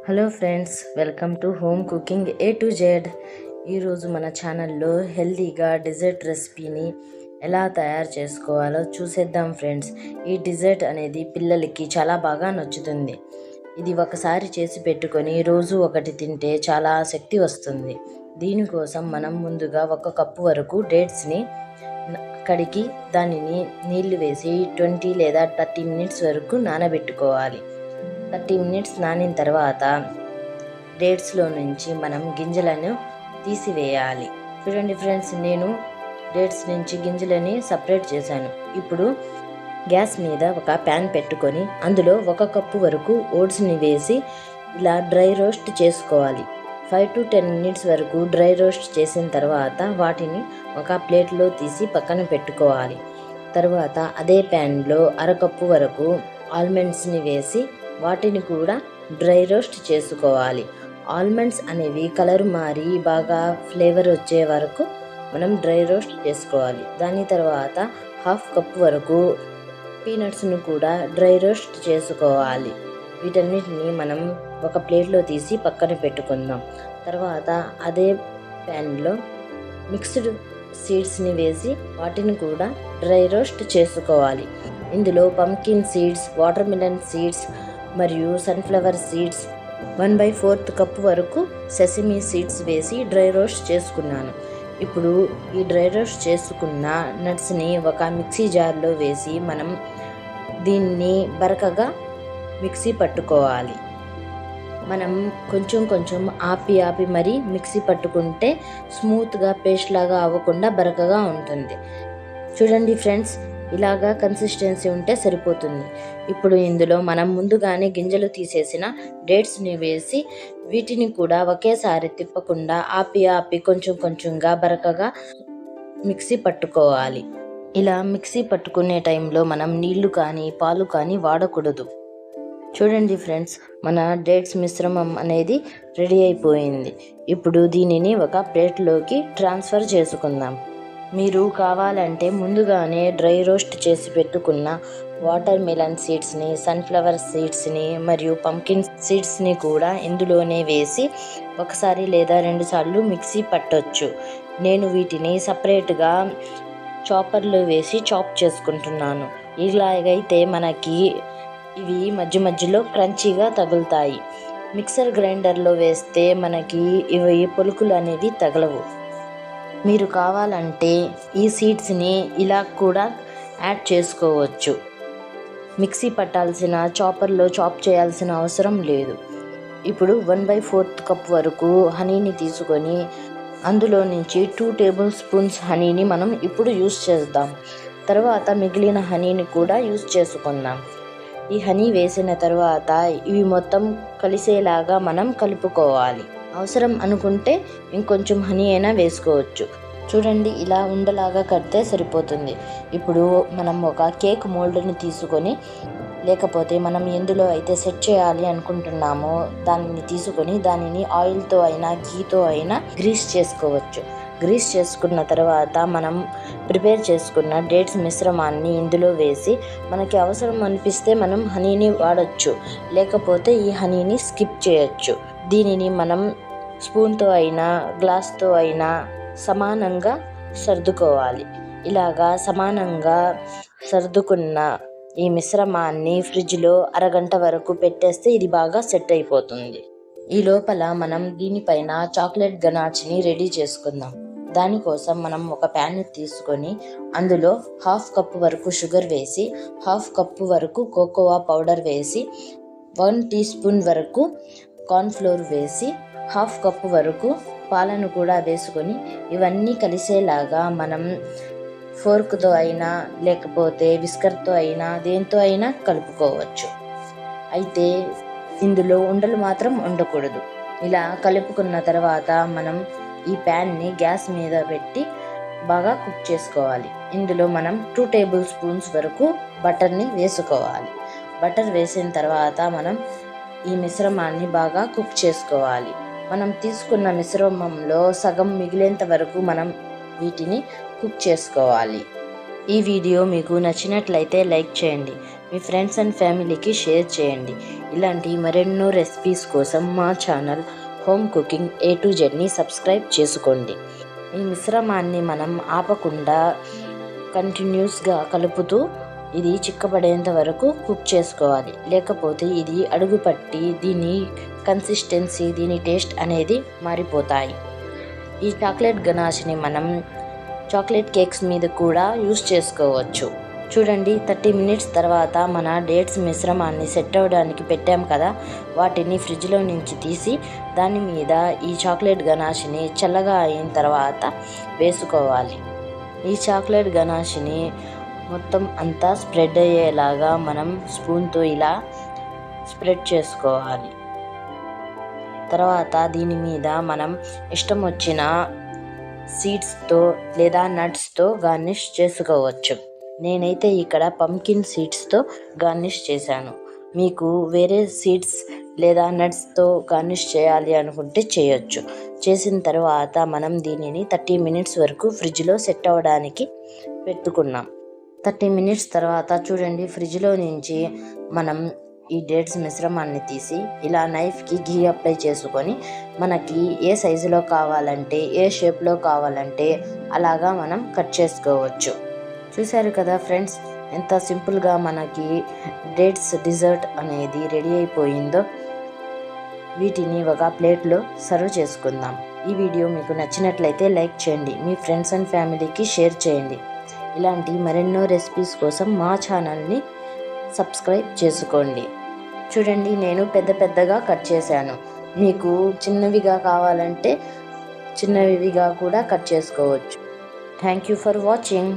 Hello friends, welcome to home cooking A to Z. ఈరోజు మన ఛానల్లో హెల్తీగా డిజర్ట్ రెసిపీని ఎలా తయారు చేసుకోవాలో చూసేద్దాం ఫ్రెండ్స్. ఈ డిజర్ట్ అనేది పిల్లలకి చాలా బాగా నచ్చుతుంది. ఇది ఒకసారి చేసి పెట్టుకొని రోజు ఒకటి తింటే చాలా శక్తి వస్తుంది. దీనికోసం మనం ముందుగా 1 కప్పు వరకు డేట్స్ని కడిగి దానిని నీళ్లు వేసి 20 లేదా 30 మినిట్స్ వరకు నానబెట్టుకోవాలి. 30 మినిట్స్ నానిన తర్వాత డేట్స్లో నుంచి మనం గింజలను తీసివేయాలి. చూడండి ఫ్రెండ్స్, నేను డేట్స్ నుంచి గింజలని సపరేట్ చేశాను. ఇప్పుడు గ్యాస్ మీద ఒక ప్యాన్ పెట్టుకొని అందులో 1 కప్పు వరకు ఓట్స్ని వేసి ఇలా డ్రై రోస్ట్ చేసుకోవాలి. 5 to 10 మినిట్స్ వరకు డ్రై రోస్ట్ చేసిన తర్వాత వాటిని ఒక ప్లేట్లో తీసి పక్కన పెట్టుకోవాలి. తర్వాత అదే ప్యాన్లో 1/2 కప్పు వరకు ఆల్మండ్స్ని వేసి వాటిని కూడా డ్రై రోస్ట్ చేసుకోవాలి. ఆల్మండ్స్ అనేవి కలర్ మారి బాగా ఫ్లేవర్ వచ్చే వరకు మనం డ్రై రోస్ట్ చేసుకోవాలి. దాని తర్వాత 1/2 కప్పు వరకు పీనట్స్ను కూడా డ్రై రోస్ట్ చేసుకోవాలి. వీటన్నిటిని మనం ఒక ప్లేట్లో తీసి పక్కన పెట్టుకుందాం. తర్వాత అదే ప్యాన్లో మిక్స్డ్ సీడ్స్ని వేసి వాటిని కూడా డ్రై రోస్ట్ చేసుకోవాలి. ఇందులో pumpkin seeds, water melon seeds మరియు సన్ఫ్లవర్ సీడ్స్, 1/4 కప్పు వరకు సెసమీ సీడ్స్ వేసి డ్రై రోస్ట్ చేసుకున్నాను. ఇప్పుడు ఈ డ్రై రోస్ట్ చేసుకున్న నట్స్ని ఒక మిక్సీ జార్లో వేసి మనం దీన్ని బరకగా మిక్సీ పట్టుకోవాలి. మనం కొంచెం ఆపి మరీ మిక్సీ పట్టుకుంటే స్మూత్గా పేస్ట్ లాగా అవ్వకుండా బరకగా ఉంటుంది. చూడండి ఫ్రెండ్స్, ఇలాగా కన్సిస్టెన్సీ ఉంటే సరిపోతుంది. ఇప్పుడు ఇందులో మనం ముందుగానే గింజలు తీసేసిన డేట్స్ని వేసి వీటిని కూడా ఒకేసారి తిప్పకుండా ఆపి కొంచెంగా బరకగా మిక్సీ పట్టుకోవాలి. ఇలా మిక్సీ పట్టుకునే టైంలో మనం నీళ్లు కానీ పాలు కానీ వాడకూడదు. చూడండి ఫ్రెండ్స్, మన డేట్స్ మిశ్రమం అనేది రెడీ అయిపోయింది. ఇప్పుడు దీనిని ఒక ప్లేట్లోకి ట్రాన్స్ఫర్ చేసుకుందాం. మీరు కావాలంటే ముందుగానే డ్రై రోస్ట్ చేసి పెట్టుకున్న వాటర్ మిలన్ సీడ్స్ని, సన్ఫ్లవర్ సీడ్స్ని మరియు పంకిన్ సీడ్స్ని కూడా ఇందులోనే వేసి ఒకసారి లేదా 2 సార్లు మిక్సీ పట్టొచ్చు. నేను వీటిని సపరేట్గా చాపర్లో వేసి చాప్ చేసుకుంటున్నాను. ఇలాగైతే మనకి ఇవి మధ్యలో క్రంచీగా తగులుతాయి. మిక్సర్ గ్రైండర్లో వేస్తే మనకి ఇవి పొలుకులు అనేవి తగలవు. మీరు కావాలంటే ఈ సీడ్స్ని ఇలా కూడా యాడ్ చేసుకోవచ్చు. మిక్సీ పట్టాల్సిన చాపర్లో చాప్ చేయాల్సిన అవసరం లేదు. ఇప్పుడు 1/4 కప్ వరకు హనీని తీసుకొని అందులో నుంచి 2 టేబుల్ స్పూన్స్ హనీని మనం ఇప్పుడు యూస్ చేద్దాం. తర్వాత మిగిలిన హనీని కూడా యూస్ చేసుకుందాం. ఈ హనీ వేసిన తర్వాత ఇవి మొత్తం కలిసేలాగా మనం కలుపుకోవాలి. అవసరం అనుకుంటే ఇంకొంచెం హనీ అయినా వేసుకోవచ్చు. చూడండి, ఇలా ఉండలాగా కడితే సరిపోతుంది. ఇప్పుడు మనం ఒక కేక్ మోల్డ్ని తీసుకొని, లేకపోతే మనం ఎందులో అయితే సెట్ చేయాలి అనుకుంటున్నామో దానిని తీసుకొని దానిని ఆయిల్తో అయినా ఘీతో అయినా గ్రీస్ చేసుకోవచ్చు. గ్రీస్ చేసుకున్న తర్వాత మనం ప్రిపేర్ చేసుకున్న డేట్స్ మిశ్రమాన్ని ఇందులో వేసి మనకి అవసరం అనిపిస్తే మనం హనీని వాడచ్చు, లేకపోతే ఈ హనీని స్కిప్ చేయొచ్చు. దీనిని మనం స్పూన్తో అయినా గ్లాస్తో అయినా సమానంగా సర్దుకోవాలి. ఇలాగా సమానంగా సర్దుకున్న ఈ మిశ్రమాన్ని ఫ్రిడ్జ్లో 1/2 గంట వరకు పెట్టేస్తే ఇది బాగా సెట్ అయిపోతుంది. ఈ లోపల మనం దీనిపైన చాక్లెట్ గనాచ్ని రెడీ చేసుకుందాం. దానికోసం మనం ఒక ప్యాన్ తీసుకొని అందులో 1/2 కప్పు వరకు షుగర్ వేసి 1/2 కప్పు వరకు కోకోవా పౌడర్ వేసి 1 టీ స్పూన్ వరకు కార్న్ఫ్లోర్ వేసి 1/2 కప్పు వరకు పాలను కూడా వేసుకొని ఇవన్నీ కలిసేలాగా మనం ఫోర్క్తో అయినా లేకపోతే విస్కర్తో అయినా దేంతో అయినా కలుపుకోవచ్చు. అయితే ఇందులో ఉండలు మాత్రం ఉండకూడదు. ఇలా కలుపుకున్న తర్వాత మనం ఈ ప్యాన్ని గ్యాస్ మీద పెట్టి బాగా కుక్ చేసుకోవాలి. ఇందులో మనం 2 టేబుల్ స్పూన్స్ వరకు బటర్ని వేసుకోవాలి. బటర్ వేసిన తర్వాత మనం ఈ మిశ్రమాన్ని బాగా కుక్ చేసుకోవాలి. మనం తీసుకున్న మిశ్రమంలో సగం మిగిలేంత వరకు మనం వీటిని కుక్ చేసుకోవాలి. ఈ వీడియో మీకు నచ్చినట్లయితే లైక్ చేయండి. మీ ఫ్రెండ్స్ అండ్ ఫ్యామిలీకి షేర్ చేయండి. ఇలాంటి మరెన్నో రెసిపీస్ కోసం మా channel home cooking A to Zని సబ్స్క్రైబ్ చేసుకోండి. ఈ మిశ్రమాన్ని మనం ఆపకుండా కంటిన్యూస్గా కలుపుతూ ఇది చిక్కబడేంత వరకు కుక్ చేసుకోవాలి. లేకపోతే ఇది అడుగుపట్టి దీని కన్సిస్టెన్సీ, దీని టేస్ట్ అనేది మారిపోతాయి. ఈ చాక్లెట్ గనాష్ని మనం చాక్లెట్ కేక్స్ మీద కూడా యూస్ చేసుకోవచ్చు. చూడండి, 30 మినిట్స్ తర్వాత మన డేట్స్ మిశ్రమాన్ని సెట్ అవ్వడానికి పెట్టాం కదా, వాటిని ఫ్రిడ్జ్లో నుంచి తీసి దాని మీద ఈ చాక్లెట్ గనాష్ని చల్లగా అయిన తర్వాత వేసుకోవాలి. ఈ చాక్లెట్ గనాష్ని మొత్తం అంతా స్ప్రెడ్ అయ్యేలాగా మనం స్పూన్తో ఇలా స్ప్రెడ్ చేసుకోవాలి. తర్వాత దీని మీద మనం ఇష్టం వచ్చిన సీడ్స్తో లేదా నట్స్తో గార్నిష్ చేసుకోవచ్చు. నేనైతే ఇక్కడ పంకిన్ సీడ్స్తో గార్నిష్ చేశాను. మీకు వేరే సీడ్స్ లేదా నట్స్తో గార్నిష్ చేయాలి అనుకుంటే చేయొచ్చు. చేసిన తర్వాత మనం దీనిని 30 మినిట్స్ వరకు ఫ్రిడ్జ్లో సెట్ అవ్వడానికి పెట్టుకున్నాం. 30 మినిట్స్ తర్వాత చూడండి, ఫ్రిడ్జ్లో నుంచి మనం ఈ డేట్స్ మిశ్రమాన్ని తీసి ఇలా నైఫ్కి గీ అప్లై చేసుకొని మనకి ఏ సైజులో కావాలంటే, ఏ షేప్లో కావాలంటే అలాగా మనం కట్ చేసుకోవచ్చు. చూశారు కదా ఫ్రెండ్స్, ఎంత సింపుల్గా మనకి డేట్స్ డిజర్ట్ అనేది రెడీ అయిపోయిందో. వీటిని ఒక ప్లేట్లో సర్వ్ చేసుకుందాం. ఈ వీడియో మీకు నచ్చినట్లయితే లైక్ చేయండి, మీ ఫ్రెండ్స్ అండ్ ఫ్యామిలీకి షేర్ చేయండి. ఇలాంటి మరెన్నో రెసిపీస్ కోసం మా ఛానల్ని సబ్స్క్రైబ్ చేసుకోండి. చూడండి, నేను పెద్దగా కట్ చేశాను. మీకు చిన్నవిగా కావాలంటే చిన్నవిగా కూడా కట్ చేసుకోవచ్చు. Thank you for watching.